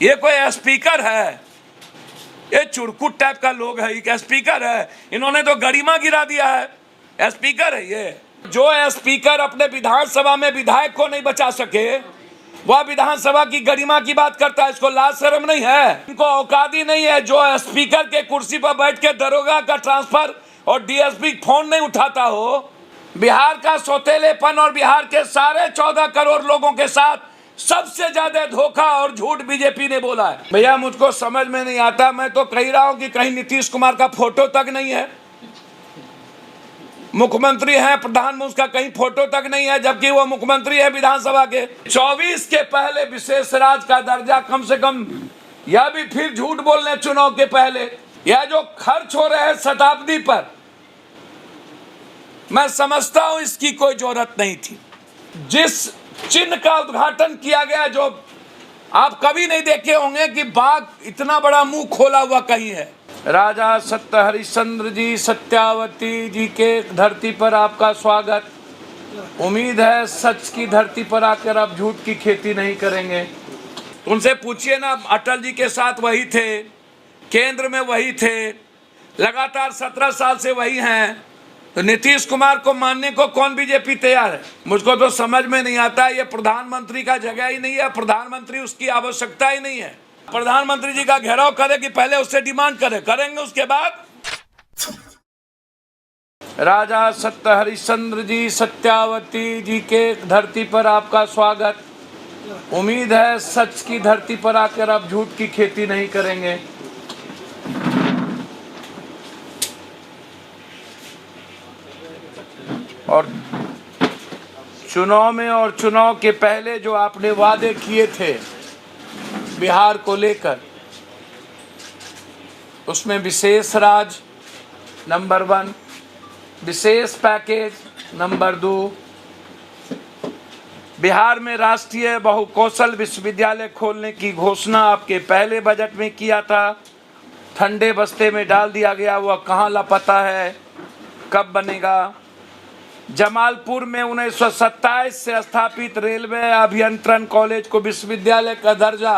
ये कोई स्पीकर है? ये चुड़कुट टाइप का लोग है, ये स्पीकर है? इन्होंने तो गरिमा गिरा दिया है। स्पीकर है ये? जो स्पीकर अपने विधानसभा में विधायक को नहीं बचा सके, वह विधानसभा की गरिमा की बात करता है। इसको लाज शर्म नहीं है? इनको औकात ही नहीं है। जो स्पीकर के कुर्सी पर बैठ के दरोगा का ट्रांसफर और डीएसपी फोन नहीं उठाता हो। बिहार का सौतेलेपन और बिहार के सारे 14 करोड़ लोगों के साथ सबसे ज्यादा धोखा और झूठ बीजेपी ने बोला है। भैया मुझको समझ में नहीं आता। मैं तो कह रहा हूं कि कहीं नीतीश कुमार का फोटो तक नहीं है। मुख्यमंत्री है, प्रधानमंत्री का कहीं फोटो तक नहीं है, जबकि वो मुख्यमंत्री है विधानसभा के। 24 के पहले विशेष राज्य का दर्जा कम से कम, यह भी फिर झूठ बोलने चुनाव के पहले। यह जो खर्च हो रहे हैं शताब्दी पर, मैं समझता हूं इसकी कोई जरूरत नहीं थी। जिस चिन्ह का उद्घाटन किया गया, जो आप कभी नहीं देखे होंगे कि बाघ इतना बड़ा मुंह खोला हुआ कहीं है। राजा सत्य हरिश्चंद्र जी, सत्यावती जी के धरती पर आपका स्वागत। उम्मीद है सच की धरती पर आकर आप झूठ की खेती नहीं करेंगे। उनसे पूछिए ना, अटल जी के साथ वही थे, केंद्र में वही थे, लगातार 17 साल से वही हैं। तो नीतीश कुमार को मानने को कौन बीजेपी तैयार है? मुझको तो समझ में नहीं आता। ये प्रधानमंत्री का जगह ही नहीं है, प्रधानमंत्री उसकी आवश्यकता ही नहीं है। प्रधानमंत्री जी का घेराव करे कि पहले उससे डिमांड करेंगे उसके बाद। राजा सत्य हरिश्चंद्र जी, सत्यावती जी के धरती पर आपका स्वागत। उम्मीद है सच की धरती पर आकर आप झूठ की खेती नहीं करेंगे। और चुनाव में और चुनाव के पहले जो आपने वादे किए थे बिहार को लेकर, उसमें विशेष राज्य नंबर 1, विशेष पैकेज नंबर 2, बिहार में राष्ट्रीय बहुकौशल विश्वविद्यालय खोलने की घोषणा आपके पहले बजट में किया था, ठंडे बस्ते में डाल दिया गया। वह कहाँ लापता है, कब बनेगा? जमालपुर में 1927 से स्थापित रेलवे अभियंत्रण कॉलेज को विश्वविद्यालय का दर्जा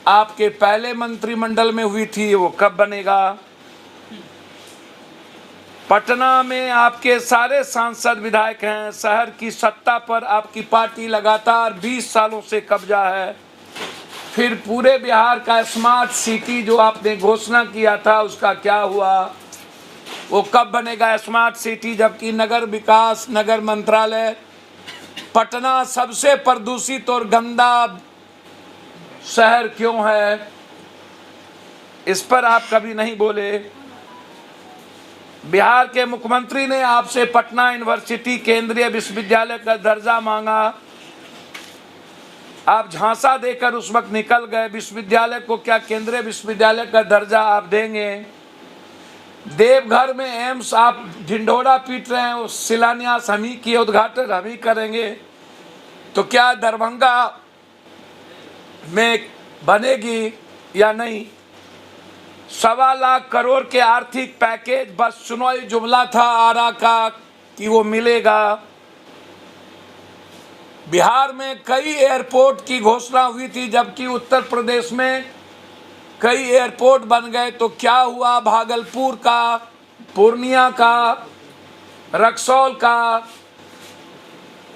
आपके पहले मंत्रिमंडल में हुई थी, वो कब बनेगा? पटना में आपके सारे सांसद विधायक हैं। शहर की सत्ता पर आपकी पार्टी लगातार 20 सालों से कब्जा है। फिर पूरे बिहार का स्मार्ट सिटी जो आपने घोषणा किया था, उसका क्या हुआ? वो कब बनेगा स्मार्ट सिटी? जबकि नगर विकास, नगर मंत्रालय, पटना सबसे प्रदूषित और गंदा शहर क्यों है, इस पर आप कभी नहीं बोले। बिहार के मुख्यमंत्री ने आपसे पटना यूनिवर्सिटी केंद्रीय विश्वविद्यालय का दर्जा मांगा, आप झांसा देकर उस वक्त निकल गए। विश्वविद्यालय को क्या केंद्रीय विश्वविद्यालय का दर्जा आप देंगे? देवघर में एम्स आप ढिंढोरा पीट रहे हैं, उस शिलान्यास हम ही किए, उद्घाटन हम ही करेंगे। तो क्या दरभंगा में बनेगी या नहीं? 1.25 लाख करोड़ के आर्थिक पैकेज बस चुनावी जुमला था आरा का कि वो मिलेगा। बिहार में कई एयरपोर्ट की घोषणा हुई थी, जबकि उत्तर प्रदेश में कई एयरपोर्ट बन गए। तो क्या हुआ? भागलपुर का, पूर्णिया का, रक्सौल का,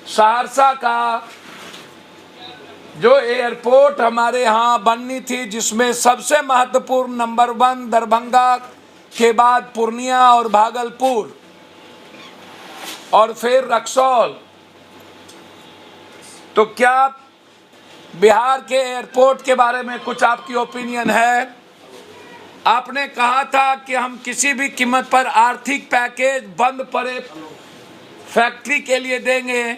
सहरसा का जो एयरपोर्ट हमारे यहाँ बननी थी, जिसमें सबसे महत्वपूर्ण नंबर 1 दरभंगा के बाद पूर्णिया और भागलपुर और फिर रक्सौल। तो क्या बिहार के एयरपोर्ट के बारे में कुछ आपकी ओपिनियन है? आपने कहा था कि हम किसी भी कीमत पर आर्थिक पैकेज बंद पड़े फैक्ट्री के लिए देंगे।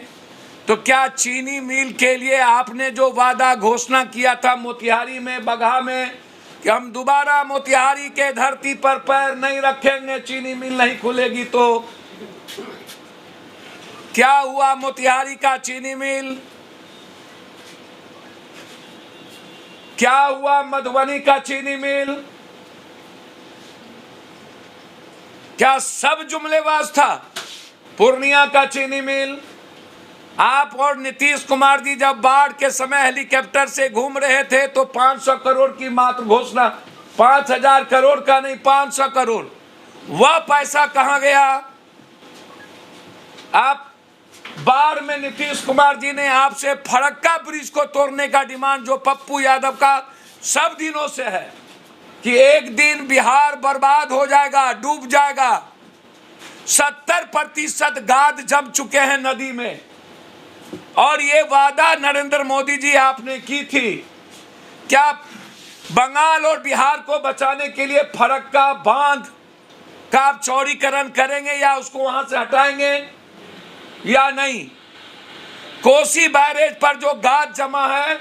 तो क्या चीनी मिल के लिए आपने जो वादा घोषणा किया था मोतिहारी में, बगहा में, कि हम दोबारा मोतिहारी के धरती पर पैर नहीं रखेंगे, चीनी मिल नहीं खुलेगी, तो क्या हुआ मोतिहारी का चीनी मिल? क्या हुआ मधुबनी का चीनी मिल? क्या सब जुमलेबाज था? पूर्णिया का चीनी मिल, आप और नीतीश कुमार जी जब बाढ़ के समय हेलीकॉप्टर से घूम रहे थे तो 500 करोड़ की मात्र घोषणा, 5000 करोड़ का नहीं, 500 करोड़, वह पैसा कहां गया? आप बाढ़ में नीतीश कुमार जी ने आपसे फरक्का ब्रिज को तोड़ने का डिमांड, जो पप्पू यादव का सब दिनों से है कि एक दिन बिहार बर्बाद हो जाएगा, डूब जाएगा। 70% गाद जम चुके हैं नदी में, और ये वादा नरेंद्र मोदी जी आपने की थी। क्या बंगाल और बिहार को बचाने के लिए फरक्का बांध का आप चौड़ीकरण करेंगे या उसको वहां से हटाएंगे या नहीं? कोसी बैरेज पर जो गाद जमा है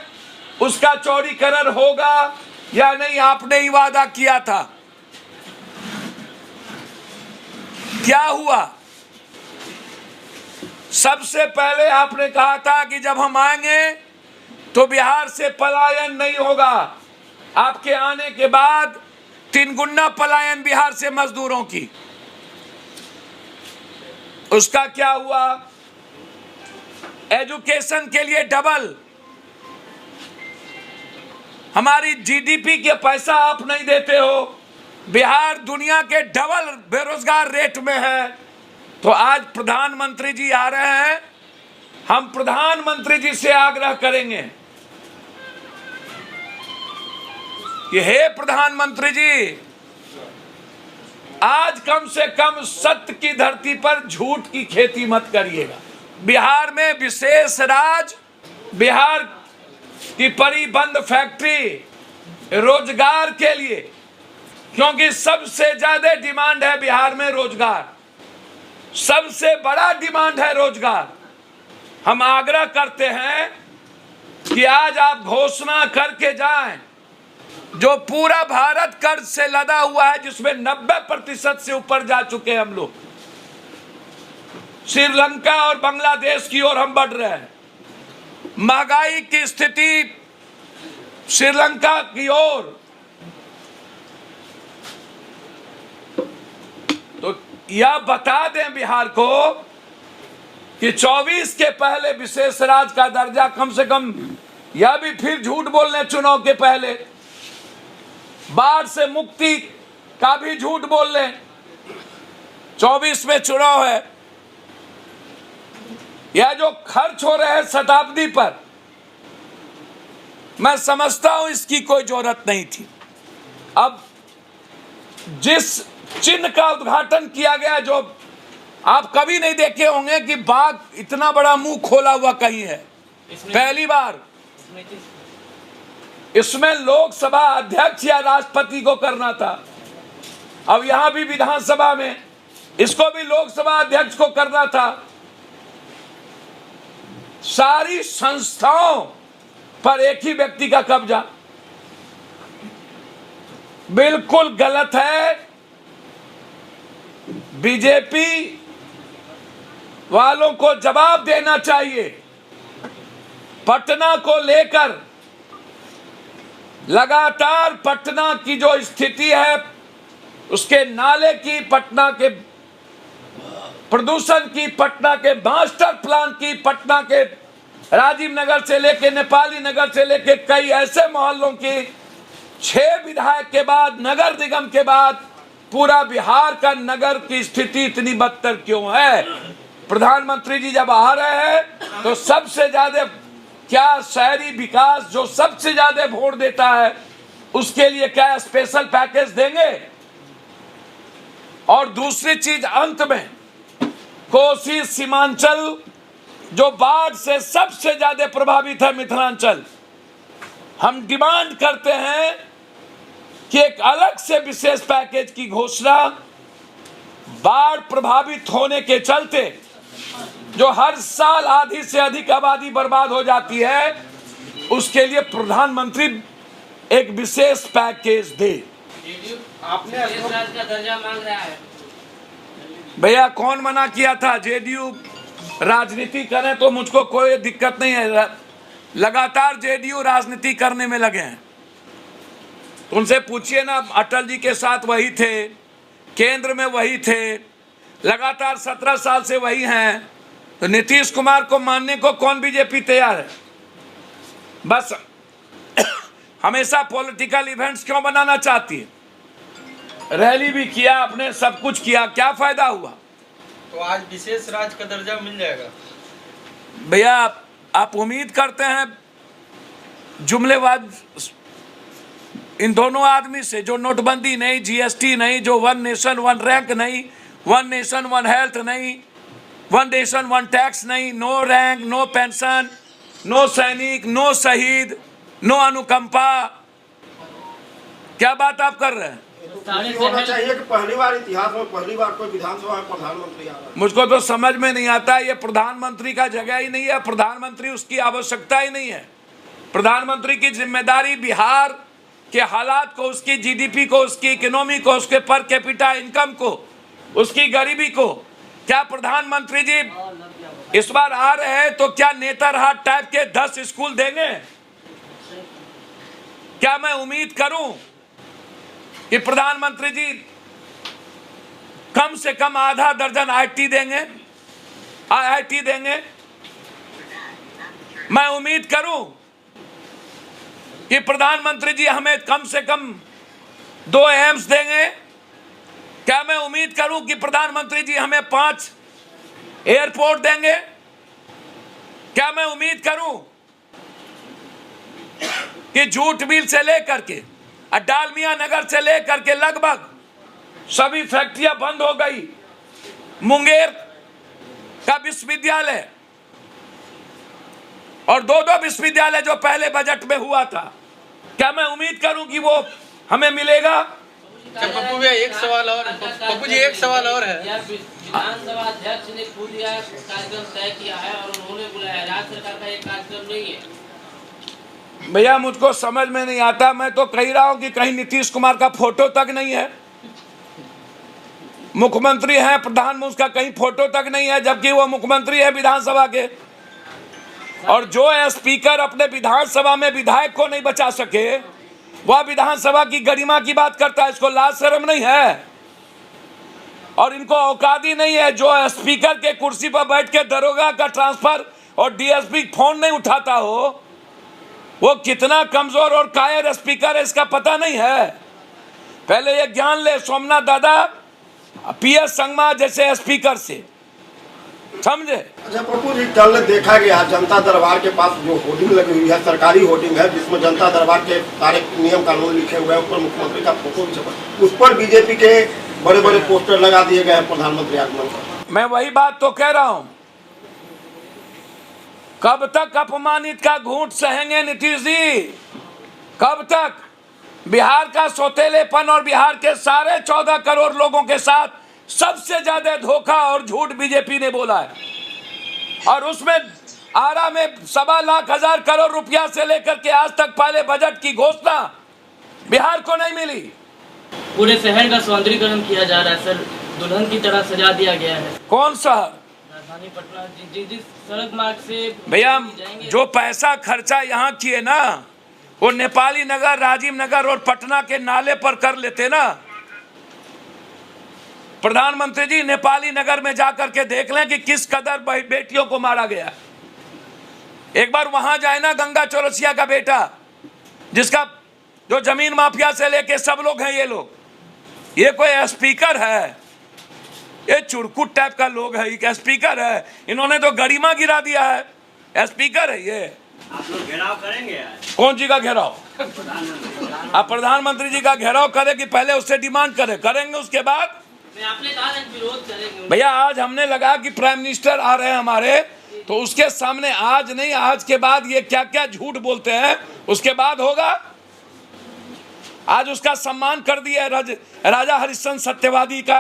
उसका चौड़ीकरण होगा या नहीं? आपने ही वादा किया था, क्या हुआ? सबसे पहले आपने कहा था कि जब हम आएंगे तो बिहार से पलायन नहीं होगा। आपके आने के बाद 3 गुना पलायन बिहार से मजदूरों की। उसका क्या हुआ? एजुकेशन के लिए डबल, हमारी जीडीपी के पैसा आप नहीं देते हो। बिहार दुनिया के डबल बेरोजगार रेट में है। तो आज प्रधानमंत्री जी आ रहे हैं, हम प्रधानमंत्री जी से आग्रह करेंगे कि हे प्रधानमंत्री जी, आज कम से कम सत्य की धरती पर झूठ की खेती मत करिएगा। बिहार में विशेष राज, बिहार की परिबंद फैक्ट्री रोजगार के लिए, क्योंकि सबसे ज्यादा डिमांड है बिहार में रोजगार, सबसे बड़ा डिमांड है रोजगार। हम आग्रह करते हैं कि आज आप घोषणा करके जाएं, जो पूरा भारत कर्ज से लदा हुआ है, जिसमें 90% से ऊपर जा चुके हैं हम लोग। श्रीलंका और बांग्लादेश की ओर हम बढ़ रहे हैं। महंगाई की स्थिति श्रीलंका की ओर, तो यह बता दें बिहार को कि 24 के पहले विशेष राज्य का दर्जा, कम से कम यह भी फिर झूठ बोलने चुनाव के पहले, बाढ़ से मुक्ति का भी झूठ बोल लें। 24 में चुनाव है, यह जो खर्च हो रहे हैं शताब्दी पर, मैं समझता हूं इसकी कोई जरूरत नहीं थी। अब जिस चिन्ह का उद्घाटन किया गया, जो आप कभी नहीं देखे होंगे कि बाघ इतना बड़ा मुंह खोला हुआ कहीं है, पहली बार। इसमें लोकसभा अध्यक्ष या राष्ट्रपति को करना था, अब यहां भी विधानसभा में इसको भी लोकसभा अध्यक्ष को करना था। सारी संस्थाओं पर एक ही व्यक्ति का कब्जा, बिल्कुल गलत है। बीजेपी वालों को जवाब देना चाहिए। पटना को लेकर लगातार पटना की जो स्थिति है, उसके नाले की, पटना के प्रदूषण की, पटना के मास्टर प्लान की, पटना के राजीव नगर से लेके नेपाली नगर से लेके कई ऐसे मोहल्लों की, 6 विधायक के बाद, नगर निगम के बाद पूरा बिहार का नगर की स्थिति इतनी बदतर क्यों है? प्रधानमंत्री जी जब आ रहे हैं तो सबसे ज्यादा क्या शहरी विकास, जो सबसे ज्यादा वोट देता है, उसके लिए क्या स्पेशल पैकेज देंगे? और दूसरी चीज, अंत में कोसी सीमांचल जो बाढ़ से सबसे ज्यादा प्रभावित है, मिथिलांचल, हम डिमांड करते हैं कि एक अलग से विशेष पैकेज की घोषणा। बाढ़ प्रभावित होने के चलते जो हर साल आधी से अधिक आबादी बर्बाद हो जाती है, उसके लिए प्रधानमंत्री एक विशेष पैकेज दे। आपने का दर्जा मांग रहा है भैया, कौन मना किया था? जेडीयू राजनीति करें तो मुझको कोई दिक्कत नहीं है, लगातार जेडीयू राजनीति करने में लगे हैं। उनसे पूछिए ना, अटल जी के साथ वही थे, केंद्र में वही थे, लगातार 17 साल से वही हैं, तो नीतीश कुमार को मानने को कौन बीजेपी तैयार है? बस हमेशा पॉलिटिकल इवेंट्स क्यों बनाना चाहती है? रैली भी किया आपने, सब कुछ किया, क्या फायदा हुआ? तो आज विशेष राज्य का दर्जा मिल जाएगा भैया, आप उम्मीद करते हैं जुमलेबाज इन दोनों आदमी से, जो नोटबंदी नहीं, जीएसटी नहीं, जो वन नेशन वन रैंक नहीं, वन नेशन वन हेल्थ नहीं, वन नेशन वन टैक्स नहीं, no rank, no pension, no सैनिक, नो शहीद, नो अनुकंपा, क्या बात आप कर रहे हैं? होना चाहिए कि पहली बार इतिहास में पहली बार कोई विधानसभा में प्रधानमंत्री आ रहा है। मुझको तो समझ में नहीं आता, ये प्रधानमंत्री का जगह ही नहीं है, प्रधानमंत्री उसकी आवश्यकता ही नहीं है। प्रधानमंत्री की जिम्मेदारी बिहार के हालात को, उसकी जीडीपी को, उसकी इकोनॉमी को, उसके पर कैपिटा इनकम को, उसकी गरीबी को, क्या प्रधानमंत्री जी इस बार आ रहे हैं तो क्या नेतरहाट टाइप के 10 स्कूल देंगे? क्या मैं उम्मीद करूं कि प्रधानमंत्री जी कम से कम आधा दर्जन आईआईटी देंगे? मैं उम्मीद करूं कि प्रधानमंत्री जी हमें कम से कम 2 एम्स देंगे? क्या मैं उम्मीद करूं कि प्रधानमंत्री जी हमें 5 एयरपोर्ट देंगे? क्या मैं उम्मीद करूं कि जूट मिल से लेकर के डालमिया नगर से लेकर के लगभग सभी फैक्ट्रियां बंद हो गई, मुंगेर का विश्वविद्यालय और 2 विश्वविद्यालय जो पहले बजट में हुआ था, क्या मैं उम्मीद करूं कि वो हमें मिलेगा? पप्पू भैया एक सवाल और, पप्पू जी एक सवाल और है। विधानसभा अध्यक्ष ने खुद यह कार्यक्रम तय किया है और उन्होंने बुलाया, राज्य सरकार का एक कार्यक्रम नहीं है। भैया मुझको समझ में नहीं आता, मैं तो कह रहा हूं कि कहीं नीतीश कुमार का फोटो तक नहीं है, मुख्यमंत्री हैं, प्रधानमंत्री, उसका कहीं फोटो तक नहीं है, जबकि वो मुख्यमंत्री है विधानसभा के। और जो स्पीकर अपने विधानसभा में विधायक को नहीं बचा सके, वह विधानसभा की गरिमा की बात करता है। इसको लाज शर्म नहीं है और इनको औकात ही नहीं है। जो स्पीकर के कुर्सी पर बैठ के दरोगा का ट्रांसफर और डीएसपी फोन नहीं उठाता हो, वो कितना कमजोर और कायर स्पीकर है इसका पता नहीं है। पहले ये ज्ञान ले सोमनाथ दादा, पीएस संगमा जैसे स्पीकर से, समझे? अच्छा पप्पू जी, कल देखा गया जनता दरबार के पास जो होर्डिंग लगी हुई है, सरकारी होर्डिंग है, जिसमें जनता दरबार के सारे नियम कानून लिखे हुए हैं, ऊपर मुख्यमंत्री का फोटो भी छपा, उस पर बीजेपी के बड़े बड़े पोस्टर लगा दिए गए हैं प्रधानमंत्री आगमन पर। मैं वही बात तो कह रहा हूं, कब तक अपमानित का घूंट सहेंगे नीतीश जी? कब तक? बिहार का सौतेलेपन और बिहार के सारे 14 करोड़ लोगों के साथ सबसे ज्यादा धोखा और झूठ बीजेपी ने बोला है, और उसमें आरा में 1.25 करोड़ रुपया से लेकर के आज तक पहले बजट की घोषणा बिहार को नहीं मिली। पूरे शहर का सौंदर्यीकरण किया जा रहा है सर, दुल्हन की तरह सजा दिया गया है। कौन शहर? राजधानी पटना, जिस सड़क मार्ग से भैया जो पैसा खर्चा यहाँ किए ना, वो नेपाली नगर, राजीव नगर और पटना के नाले पर कर लेते ना। प्रधानमंत्री जी नेपाली नगर में जाकर के देख लें कि किस कदर बेटियों को मारा गया। एक बार वहां जाए ना, गंगा चौरसिया का बेटा, जिसका जो जमीन माफिया से लेके सब लोग हैं ये लोग, ये कोई स्पीकर है? ये चुरकुट टाइप का लोग है, ये स्पीकर है? इन्होंने तो गरिमा गिरा दिया है। स्पीकर है ये? आप लोग घेराव करेंगे आज? कौन जी का घेराव? आप प्रधानमंत्री जी का घेराव करें कि पहले उससे डिमांड करेंगे उसके बाद? आपने कहा विरोध करेंगे भैया आज हमने लगा कि प्राइम मिनिस्टर आ रहे हैं हमारे, तो उसके सामने आज नहीं, आज के बाद ये क्या क्या झूठ बोलते हैं उसके बाद होगा। आज उसका सम्मान कर दिया राजा हरिश्चंद्र सत्यवादी का।